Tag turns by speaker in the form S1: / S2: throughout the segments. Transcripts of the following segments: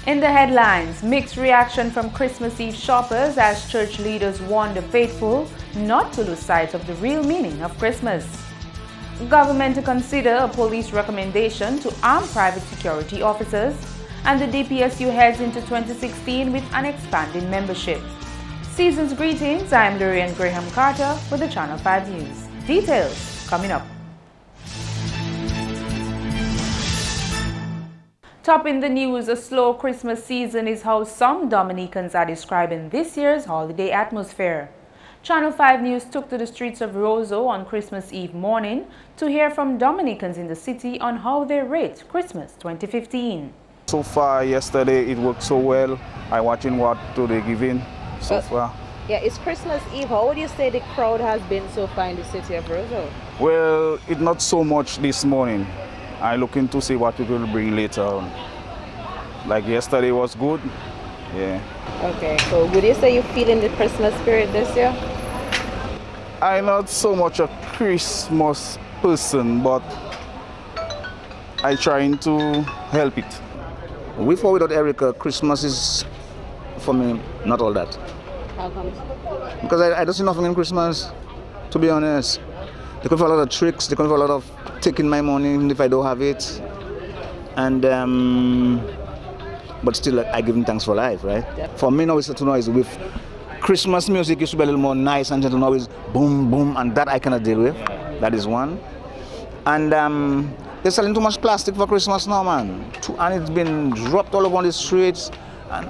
S1: In the headlines, mixed reaction from Christmas Eve shoppers as church leaders warn the faithful not to lose sight of the real meaning of Christmas. Government to consider a police recommendation to arm private security officers, and the DPSU heads into 2016 with an expanding membership. Season's greetings, I'm Lurian Graham Carter with the Channel 5 News. Details coming up. Topping the news, a slow Christmas season is how some Dominicans are describing this year's holiday atmosphere. Channel 5 News took to the streets of Roseau on Christmas Eve morning to hear from Dominicans in the city on how they rate Christmas 2015.
S2: So far, yesterday it worked so well. I'm watching what they're giving so far.
S3: Yeah, it's Christmas Eve. How would you say the crowd has been so far in the city of Roseau?
S2: Well, it's not so much this morning. I'm looking to see what people will bring later on. Like yesterday was good, yeah.
S3: Okay, so would you say you're feeling the Christmas spirit this year?
S2: I'm not so much a Christmas person, but I'm trying to help it. With or without Erica, Christmas is, for me, not all that.
S3: How come?
S2: Because I don't see nothing in Christmas, to be honest. They come for a lot of tricks, they come for a lot of taking my money even if I don't have it. And but still I give them thanks for life, right? Yep. For me now it's to know is with Christmas music used to be a little more nice and gentle, now it's boom boom, and that I cannot deal with. That is one. And they're selling too much plastic for Christmas now, man. And it's been dropped all over on the streets, and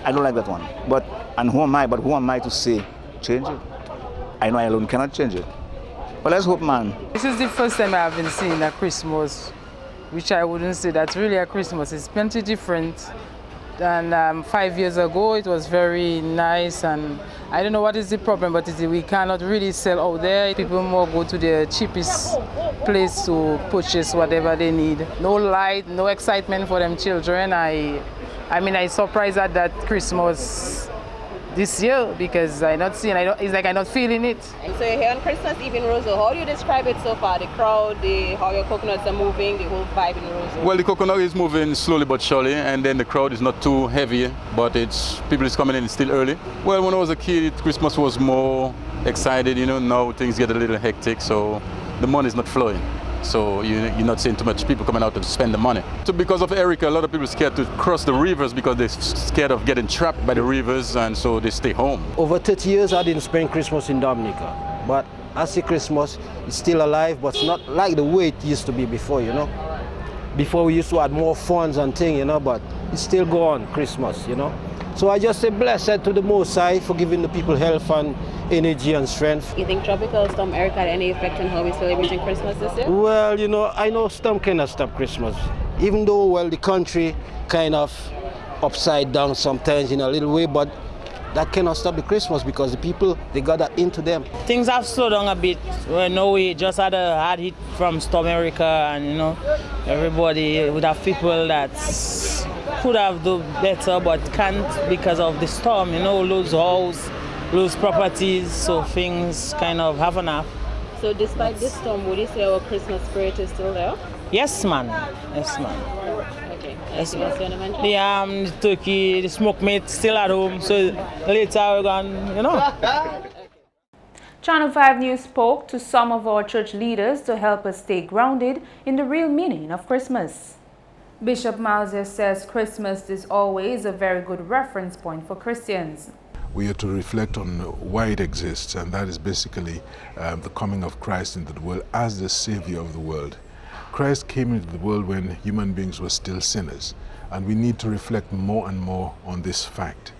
S2: I don't like that one. And who am I to say change it? I know I alone cannot change it. But let's hope, man.
S4: This is the first time I've been seeing a Christmas, which I wouldn't say that's really a Christmas. It's plenty different than 5 years ago. It was very nice, and I don't know what is the problem, but we cannot really sell out there. People more go to the cheapest place to purchase whatever they need. No light, no excitement for them children. I mean, I'm surprised at that Christmas this year because it's like I'm not feeling it.
S3: So you're here on Christmas Eve in Roseau. How do you describe it so far? The crowd, how your coconuts are moving, the whole vibe in Roseau?
S5: Well, the coconut is moving slowly but surely, and then the crowd is not too heavy, but people is coming in still early. Well, when I was a kid, Christmas was more excited, now things get a little hectic, so the money is not flowing. So you're not seeing too much people coming out to spend the money. So because of Erica, a lot of people are scared to cross the rivers because they're scared of getting trapped by the rivers, and so they stay home.
S6: Over 30 years I didn't spend Christmas in Dominica, but I see Christmas is still alive, but it's not like the way it used to be before, Before we used to add more funds and things, but it's still go on, Christmas, So I just say blessed to the Most High for giving the people health and energy and strength.
S3: You think Tropical Storm Erica had any effect on how we're celebrating Christmas this year?
S6: Well, I know storm cannot stop Christmas. Even though, the country kind of upside down sometimes in a little way, but that cannot stop the Christmas because the people, they got that into them.
S7: Things have slowed down a bit. We just had a hard hit from Storm Erica, and, everybody would have people that could have done better but can't because of the storm, lose house, lose properties, so things kind of have an up.
S3: So despite this storm, would you say our Christmas spirit is still there?
S7: Yes, man. Yes, man.
S3: Okay.
S7: Yes, man.
S3: Else you want to mention?
S7: The turkey, the smoke meat still at home, so later we're gone,
S1: Channel 5 News spoke to some of our church leaders to help us stay grounded in the real meaning of Christmas. Bishop Mauser says Christmas is always a very good reference point for Christians.
S8: We are to reflect on why it exists, and that is basically the coming of Christ into the world as the Savior of the world. Christ came into the world when human beings were still sinners, and we need to reflect more and more on this fact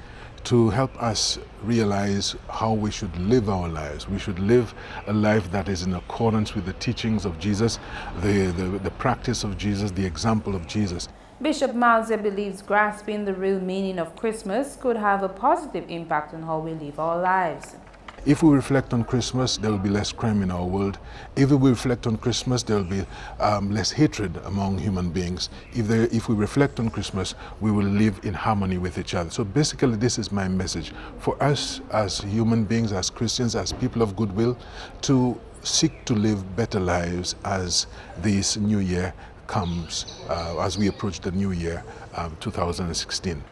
S8: to help us realize how we should live our lives. We should live a life that is in accordance with the teachings of Jesus, the practice of Jesus, the example of Jesus.
S1: Bishop Mauser believes grasping the real meaning of Christmas could have a positive impact on how we live our lives.
S8: If we reflect on Christmas, there will be less crime in our world. If we reflect on Christmas, there will be less hatred among human beings. If we reflect on Christmas, we will live in harmony with each other. So basically, this is my message for us as human beings, as Christians, as people of goodwill, to seek to live better lives as this new year comes as we approach the new year, 2016.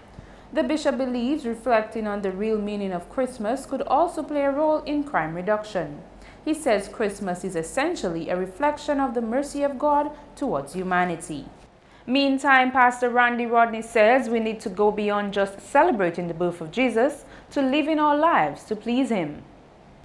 S1: The bishop believes reflecting on the real meaning of Christmas could also play a role in crime reduction. He says Christmas is essentially a reflection of the mercy of God towards humanity. Meantime, Pastor Randy Rodney says we need to go beyond just celebrating the birth of Jesus to living our lives to please Him.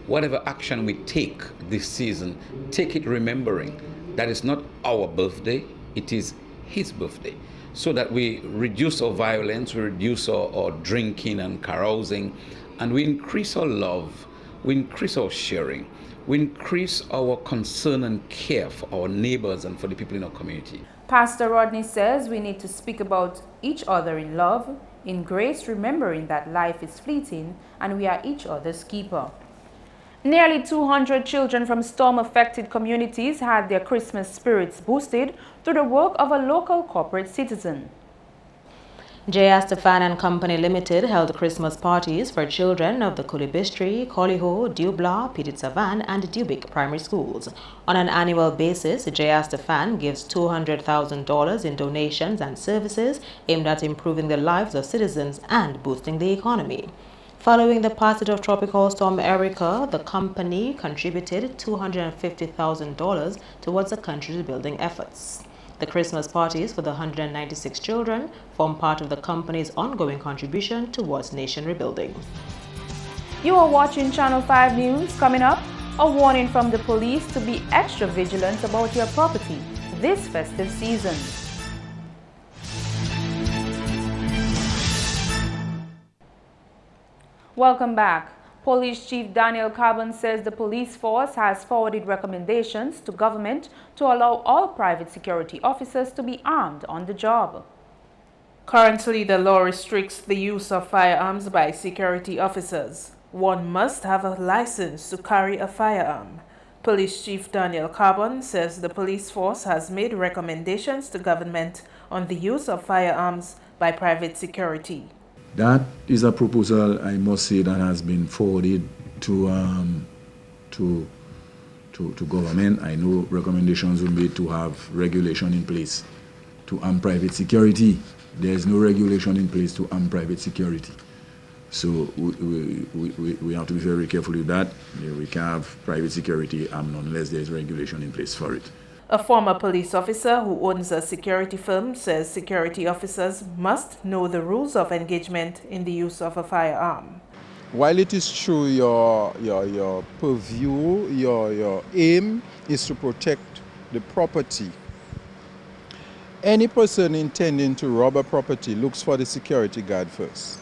S9: Whatever action we take this season, take it remembering that it's not our birthday, it is His birthday. So that we reduce our violence, we reduce our drinking and carousing, and we increase our love, we increase our sharing, we increase our concern and care for our neighbors and for the people in our community.
S1: Pastor Rodney says we need to speak about each other in love, in grace, remembering that life is fleeting and we are each other's keeper. Nearly 200 children from storm-affected communities had their Christmas spirits boosted through the work of a local corporate citizen.
S10: J.R. Stefan and Company Limited held Christmas parties for children of the Kulibistri, Koliho, Dubla, Petit Savan, and Dubic primary schools. On an annual basis, J.R. Stefan gives $200,000 in donations and services aimed at improving the lives of citizens and boosting the economy. Following the passage of Tropical Storm Erica, the company contributed $250,000 towards the country's building efforts. The Christmas parties for the 196 children form part of the company's ongoing contribution towards nation rebuilding.
S1: You are watching Channel 5 News. Coming up, a warning from the police to be extra vigilant about your property this festive season. Welcome back. Police Chief Daniel Carbon says the police force has forwarded recommendations to government to allow all private security officers to be armed on the job. Currently, the law restricts the use of firearms by security officers. One must have a license to carry a firearm. Police Chief Daniel Carbon says the police force has made recommendations to government on the use of firearms by private security.
S11: That is a proposal, I must say, that has been forwarded to government. I know recommendations will be to have regulation in place to arm private security. There is no regulation in place to arm private security. So we have to be very careful with that. We can't have private security armed unless there is regulation in place for it.
S1: A former police officer who owns a security firm says security officers must know the rules of engagement in the use of a firearm.
S12: While it is true your purview, your aim is to protect the property, any person intending to rob a property looks for the security guard first.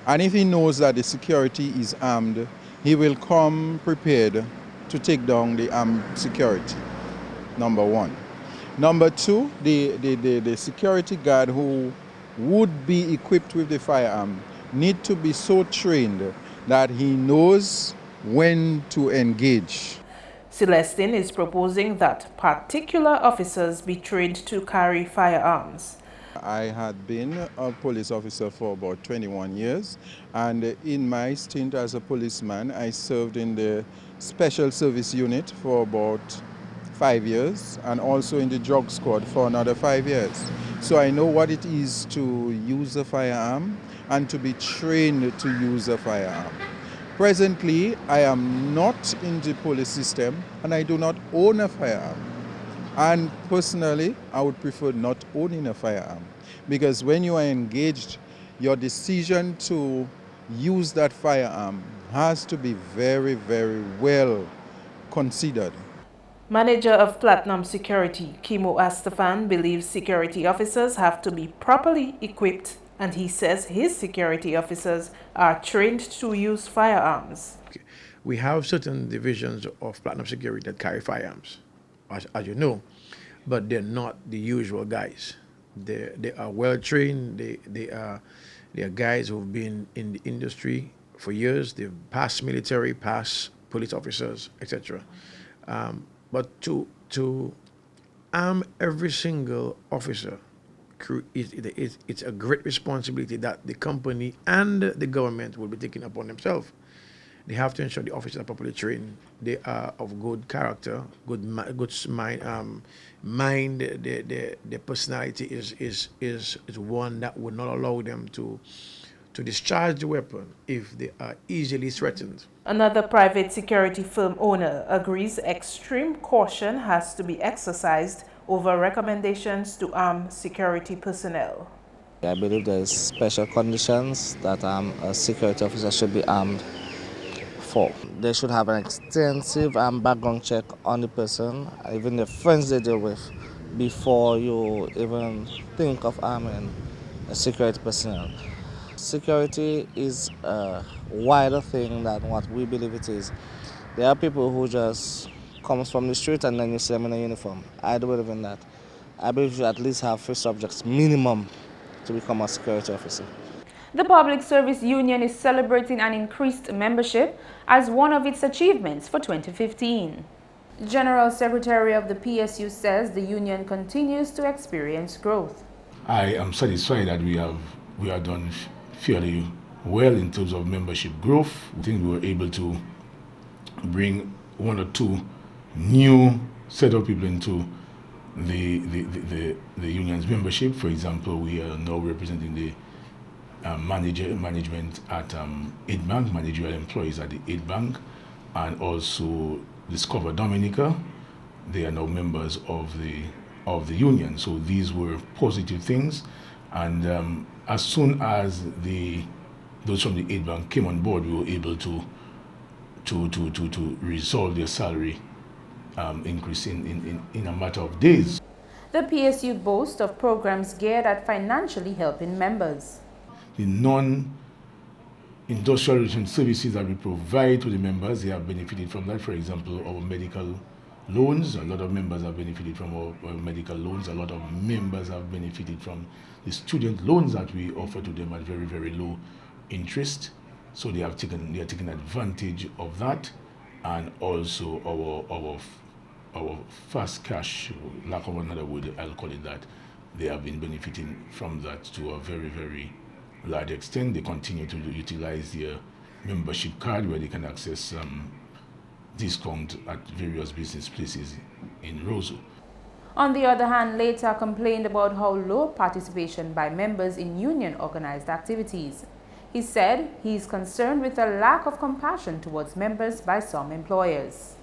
S12: And if he knows that the security is armed, he will come prepared to take down the armed security. Number one. Number two, the security guard who would be equipped with the firearm need to be so trained that he knows when to engage.
S1: Celestine is proposing that particular officers be trained to carry firearms.
S12: I had been a police officer for about 21 years, and in my stint as a policeman, I served in the Special Service Unit for about 5 years, and also in the drug squad for another 5 years. So I know what it is to use a firearm and to be trained to use a firearm. Presently, I am not in the police system and I do not own a firearm. And personally, I would prefer not owning a firearm, because when you are engaged, your decision to use that firearm has to be very, very well considered.
S1: Manager of Platinum Security, Kimo Astafan, believes security officers have to be properly equipped, and he says his security officers are trained to use firearms.
S13: We have certain divisions of Platinum Security that carry firearms, as you know, but they're not the usual guys. They are well trained. They are guys who've been in the industry for years. They've passed military, passed police officers, etc. But to arm every single officer, it's a great responsibility that the company and the government will be taking upon themselves. They have to ensure the officers are properly trained. They are of good character, good mind. Their personality is one that would not allow them to discharge the weapon if they are easily threatened.
S1: Another private security firm owner agrees extreme caution has to be exercised over recommendations to arm security personnel.
S14: I believe there is special conditions that a security officer should be armed for. They should have an extensive background check on the person, even the friends they deal with, before you even think of arming a security personnel. Security is a wider thing than what we believe it is. There are people who just come from the street and then you see them in a uniform. I don't believe in that. I believe you should at least have 3 subjects minimum to become a security officer.
S1: The Public Service Union is celebrating an increased membership as one of its achievements for 2015. General Secretary of the PSU says the union continues to experience growth.
S15: I am satisfied that we have done fairly well in terms of membership growth. I think we were able to bring 1 or 2 new set of people into the union's membership. For example, we are now representing the management at 8 Bank, managerial employees at the 8 Bank, and also Discover Dominica. They are now members of the union. So these were positive things, and as soon as those from the 8 Bank came on board, we were able to resolve their salary increase in a matter of days.
S1: The PSU boasts of programs geared at financially helping members.
S15: The non-industrial related services that we provide to the members, they have benefited from that. For example, our medical loans, a lot of members have benefited from our medical loans. A lot of members have benefited from the student loans that we offer to them at very, very low interest. So they are taking advantage of that, and also our fast cash, lack of another word, I'll call it that. They have been benefiting from that to a very, very large extent. They continue to utilize their membership card where they can access discount at various business places in Roseau.
S1: On the other hand, Later complained about how low participation by members in union organized activities. He said he is concerned with a lack of compassion towards members by some employers.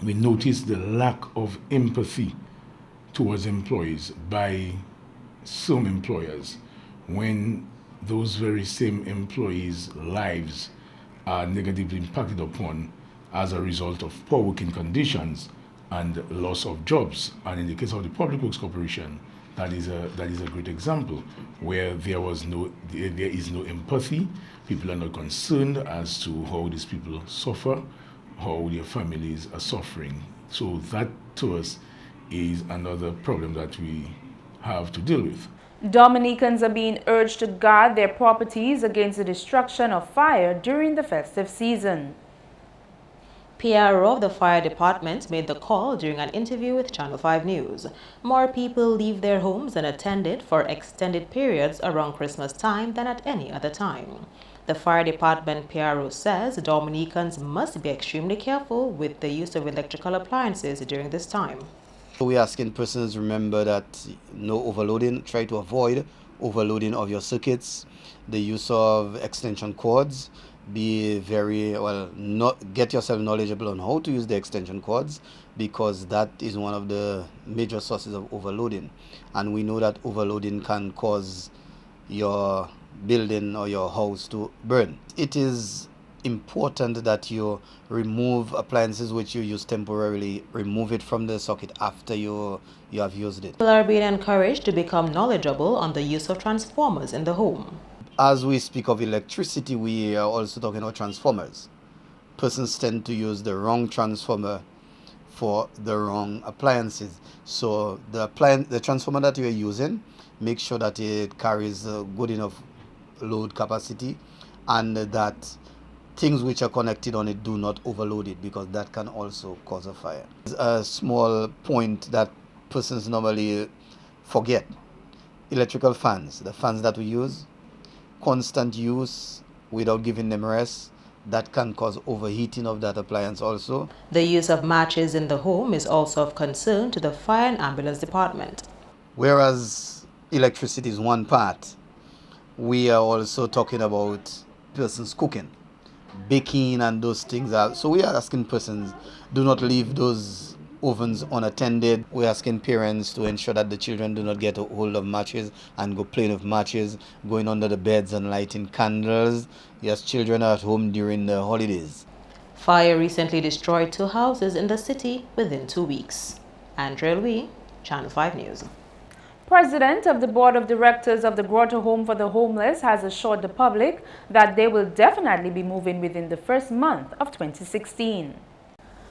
S15: We noticed the lack of empathy towards employees by some employers when those very same employees' lives are negatively impacted upon as a result of poor working conditions and loss of jobs. And in the case of the Public Works Corporation, that is a great example where there is no empathy. People are not concerned as to how these people suffer, how their families are suffering. So that to us is another problem that we have to deal with.
S1: Dominicans are being urged to guard their properties against the destruction of fire during the festive season.
S10: PRO of the fire department made the call during an interview with Channel 5 News. More people leave their homes unattended for extended periods around Christmas time than at any other time. The fire department PRO says Dominicans must be extremely careful with the use of electrical appliances during this time.
S16: We asking persons remember that no overloading, try to avoid overloading of your circuits, the use of extension cords, be very get yourself knowledgeable on how to use the extension cords, because that is one of the major sources of overloading, and we know that overloading can cause your building or your house to burn. It is important that you remove appliances which you use temporarily, remove it from the socket after you have used it.
S10: People are being encouraged to become knowledgeable on the use of transformers in the home.
S16: As we speak of electricity, we are also talking about transformers. Persons tend to use the wrong transformer for the wrong appliances. So the transformer that you are using, make sure that it carries good enough load capacity, and that things which are connected on it do not overload it, because that can also cause a fire. A small point that persons normally forget: electrical fans, the fans that we use, constant use without giving them rest that can cause overheating of that appliance also.
S10: The use of matches in the home is also of concern to the fire and ambulance department.
S16: Whereas electricity is one part, we are also talking about persons cooking, baking and those things. So we are asking persons, do not leave those ovens unattended. We're asking parents to ensure that the children do not get a hold of matches and go playing with matches, going under the beds and lighting candles. Yes, children are at home during the holidays.
S10: Fire recently destroyed 2 houses in the city within 2 weeks. Andrea Louis, Channel 5 News.
S1: President of the Board of Directors of the Grotto Home for the Homeless has assured the public that they will definitely be moving within the first month of 2016.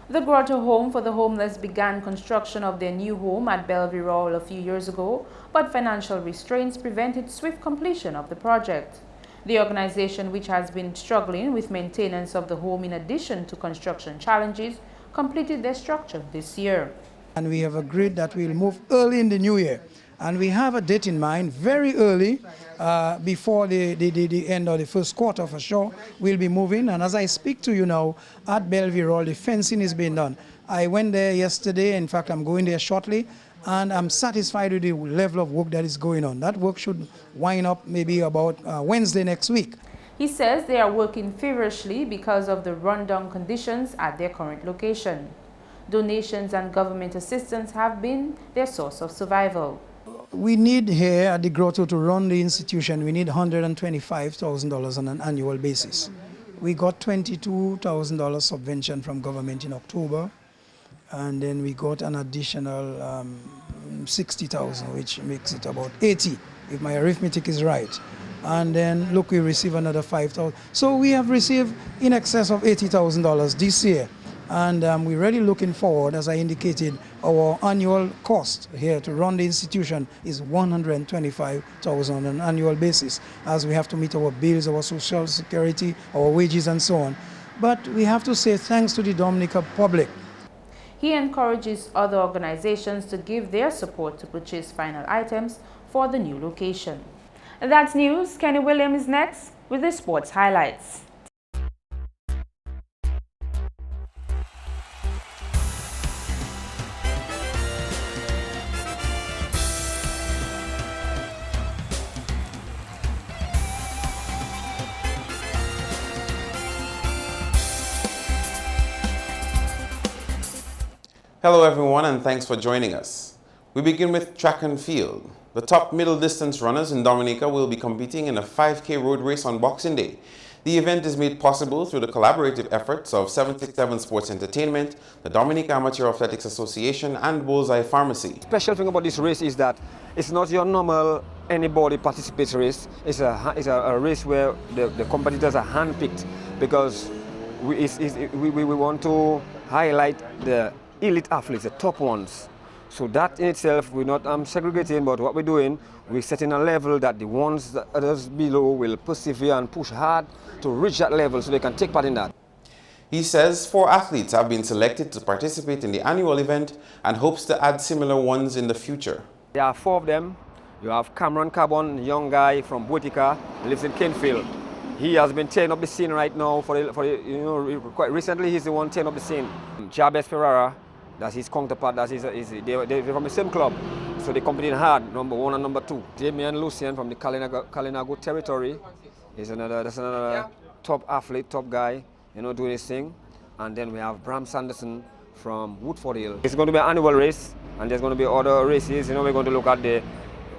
S1: The Grotto Home for the Homeless began construction of their new home at Bellevue Royal a few years ago, but financial restraints prevented swift completion of the project. The organization, which has been struggling with maintenance of the home in addition to construction challenges, completed their structure this year.
S17: And we have agreed that we'll move early in the new year. And we have a date in mind, very early, before the end of the first quarter for sure, we'll be moving. And as I speak to you now, at Bellevue Royal, the fencing is being done. I went there yesterday, in fact, I'm going there shortly, and I'm satisfied with the level of work that is going on. That work should wind up maybe about Wednesday next week.
S1: He says they are working feverishly because of the rundown conditions at their current location. Donations and government assistance have been their source of survival.
S17: We need here at the Grotto to run the institution, we need $125,000 on an annual basis. We got $22,000 subvention from government in October, and then we got an additional $60,000, which makes it about $80,000, if my arithmetic is right. And then look, we receive another $5,000. So we have received in excess of $80,000 this year. And we're really looking forward, as I indicated, our annual cost here to run the institution is $125,000 on an annual basis, as we have to meet our bills, our social security, our wages and so on. But we have to say thanks to the Dominica public.
S1: He encourages other organizations to give their support to purchase final items for the new location. That's news. Kenny Williams is next with the sports highlights.
S18: Hello everyone, and thanks for joining us. We begin with track and field. The top middle distance runners in Dominica will be competing in a 5K road race on Boxing Day. The event is made possible through the collaborative efforts of 767 Sports Entertainment, the Dominica Amateur Athletics Association, and Bullseye Pharmacy.
S19: Special thing about this race is that it's not your normal anybody participates race. It's a race where the competitors are handpicked, because we want to highlight the elite athletes, the top ones. So that in itself, we're not segregating, but what we're doing, we're setting a level that the ones that others below will persevere and push hard to reach that level so they can take part in that.
S18: He says 4 athletes have been selected to participate in the annual event and hopes to add similar ones in the future.
S19: There are 4 of them. You have Cameron Carbon, a young guy from Boetica, lives in Kenfield. He has been tearing up the scene right now quite recently he's the one tearing up the scene. Jabez Ferrara, that's his counterpart, they're from the same club, so they competing hard, number 1 and number 2. Damian Lucian from the Kalinago territory is another top athlete, top guy, doing his thing. And then we have Bram Sanderson from Woodford Hill. It's going to be an annual race, and there's going to be other races. We're going to look at the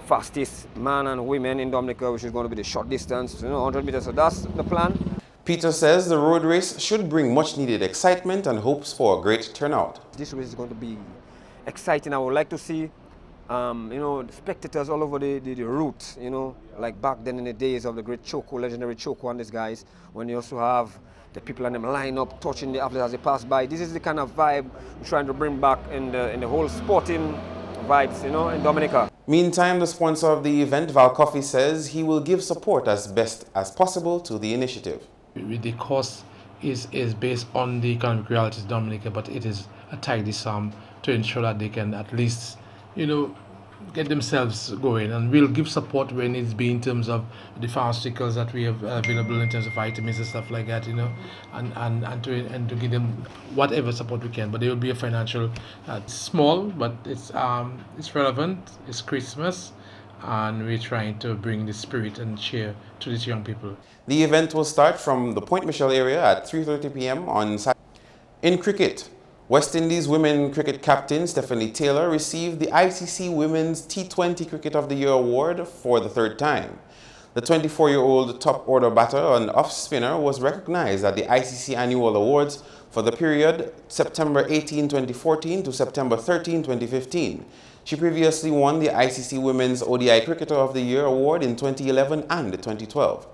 S19: fastest man and women in Dominica, which is going to be the short distance, 100 meters. So that's the plan.
S18: Peter says the road race should bring much needed excitement and hopes for a great turnout.
S19: This race is going to be exciting. I would like to see spectators all over the route, like back then in the days of the great Choco, legendary Choco and these guys, when you also have the people and them line up, touching the athletes as they pass by. This is the kind of vibe we're trying to bring back in the whole sporting vibes, in Dominica.
S18: Meantime, the sponsor of the event, Val Coffey, says he will give support as best as possible to the initiative.
S20: The cost is based on the economic realities of Dominica, but it is a tidy sum to ensure that they can at least, get themselves going, and we'll give support when it's be in terms of the pharmaceuticals that we have available in terms of vitamins and stuff like that, and to give them whatever support we can. But there will be a financial small, but it's relevant. It's Christmas, and we're trying to bring the spirit and cheer to these young people.
S18: The event will start from the Point Michelle area at 3:30 p.m. on Saturday. In cricket, West Indies women cricket captain Stephanie Taylor received the ICC Women's T20 Cricket of the Year award for the third time. The 24-year-old top-order batter and off-spinner was recognized at the ICC Annual Awards for the period September 18, 2014 to September 13, 2015. She previously won the ICC Women's ODI Cricketer of the Year award in 2011 and 2012.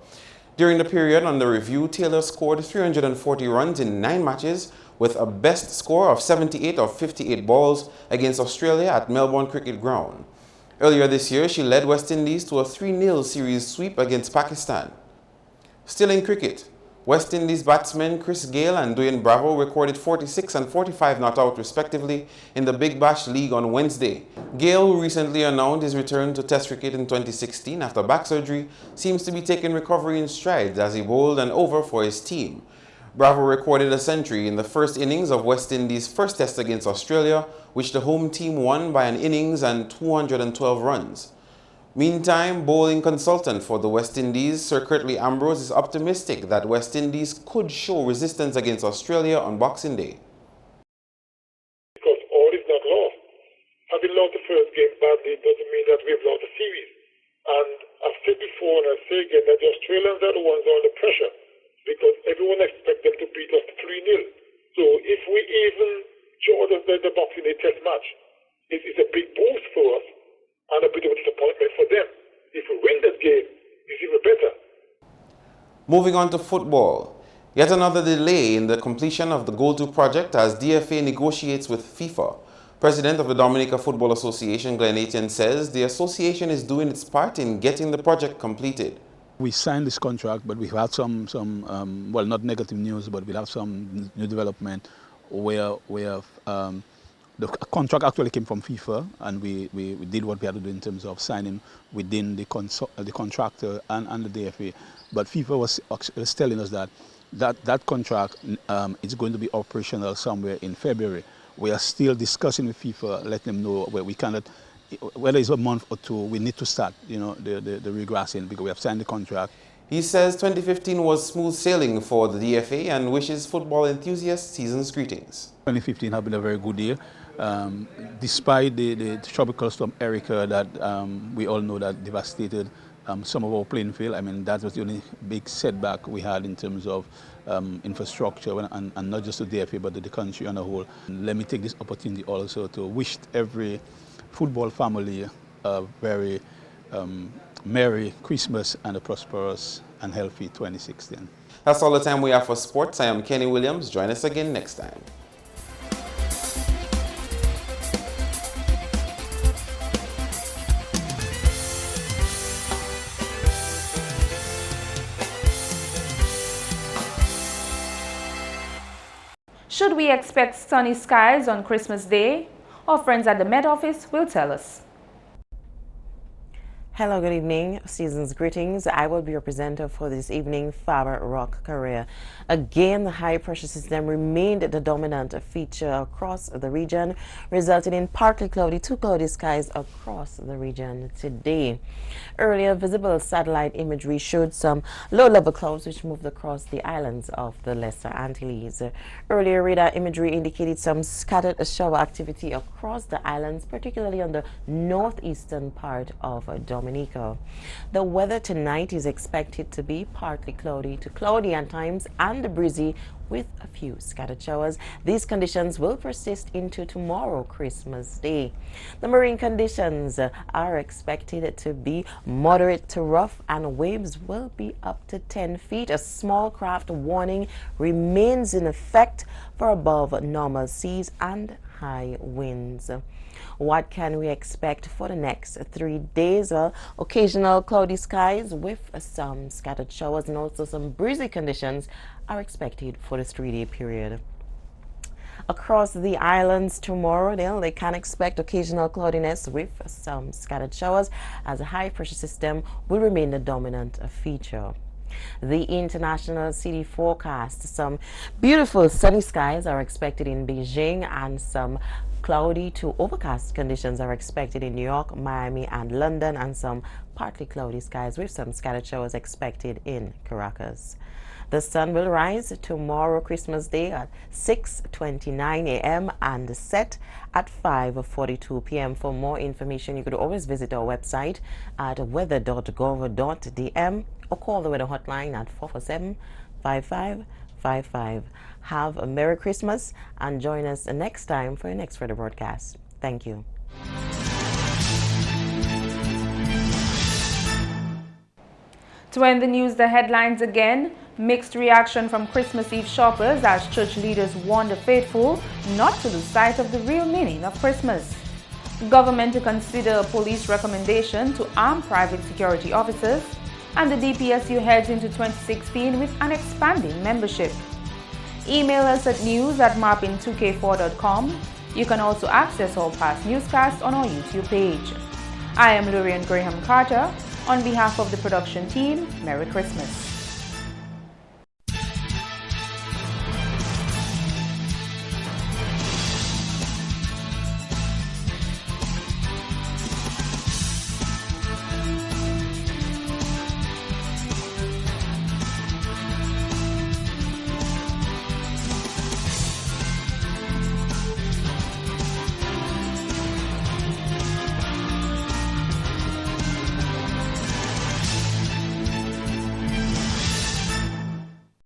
S18: During the period under review, Taylor scored 340 runs in 9 matches with a best score of 78 of 58 balls against Australia at Melbourne Cricket Ground. Earlier this year, she led West Indies to a 3-0 series sweep against Pakistan. Still in cricket, West Indies batsmen Chris Gayle and Dwayne Bravo recorded 46 and 45 not out respectively in the Big Bash League on Wednesday. Gayle, who recently announced his return to Test cricket in 2016 after back surgery, seems to be taking recovery in strides as he bowled an over for his team. Bravo recorded a century in the first innings of West Indies' first test against Australia, which the home team won by an innings and 212 runs. Meantime, bowling consultant for the West Indies, Sir Curtly Ambrose, is optimistic that West Indies could show resistance against Australia on Boxing Day.
S21: Because all is not lost. Having lost the first game badly doesn't mean that we've lost the series. And I've said before and I say again that the Australians are the ones under pressure, because everyone expects them to beat us 3-0. So if we even draw the Boxing Day test match, it's a big boost for us and a bit of a disappointment for them. If we win that game, it's even better.
S18: Moving on to football. Yet another delay in the completion of the Goal 2 project as DFA negotiates with FIFA. President of the Dominica Football Association, Glenn Etienne, says the association is doing its part in getting the project completed.
S22: We signed this contract, but we've had some well, not negative news, but we'll have some new development where the contract actually came from FIFA, and we did what we had to do in terms of signing within the contractor and the DFA. But FIFA was telling us that contract is going to be operational somewhere in February. We are still discussing with FIFA, letting them know where we cannot, whether it's a month or two, we need to start, the regrassing because we have signed the contract.
S18: He says 2015 was smooth sailing for the DFA and wishes football enthusiasts season's greetings.
S22: 2015 has been a very good year. Despite the tropical storm Erica that we all know that devastated some of our playing field. I mean, that was the only big setback we had in terms of infrastructure and not just the DFA but the country on a whole. Let me take this opportunity also to wish every football family a very Merry Christmas and a prosperous and healthy 2016.
S18: That's all the time we have for sports. I am Kenny Williams. Join us again next time.
S1: Should we expect sunny skies on Christmas Day? Our friends at the Met Office will tell us.
S23: Hello, good evening. Season's greetings. I will be your presenter for this evening, Faber Rock Korea. Again, the high pressure system remained the dominant feature across the region, resulting in partly cloudy to cloudy skies across the region today. Earlier, visible satellite imagery showed some low-level clouds which moved across the islands of the Lesser Antilles. Earlier, radar imagery indicated some scattered shower activity across the islands, particularly on the northeastern part of Dominica. The weather tonight is expected to be partly cloudy to cloudy at times and breezy with a few scattered showers. These conditions will persist into tomorrow, Christmas Day. The marine conditions are expected to be moderate to rough and waves will be up to 10 feet. A small craft warning remains in effect for above normal seas and high winds. What can we expect for the next 3 days? Well, occasional cloudy skies with some scattered showers and also some breezy conditions are expected for this 3-day period. Across the islands tomorrow, they can expect occasional cloudiness with some scattered showers as a high pressure system will remain the dominant feature. The international city forecast: some beautiful sunny skies are expected in Beijing and some cloudy to overcast conditions are expected in New York, Miami, and London, and some partly cloudy skies with some scattered showers expected in Caracas. The sun will rise tomorrow, Christmas Day, at 6:29 a.m. and set at 5:42 p.m. For more information, you could always visit our website at weather.gov.dm or call the weather hotline at 447-5555. Have a Merry Christmas and join us next time for your next weather broadcast. Thank you.
S1: To end the news, the headlines again. Mixed reaction from Christmas Eve shoppers as church leaders warn the faithful not to lose sight of the real meaning of Christmas. Government to consider a police recommendation to arm private security officers. And the DPSU heads into 2016 with an expanding membership. Email us at news@marpin2k4.com. You can also access all past newscasts on our YouTube page. I am Lurian Graham Carter. On behalf of the production team, Merry Christmas.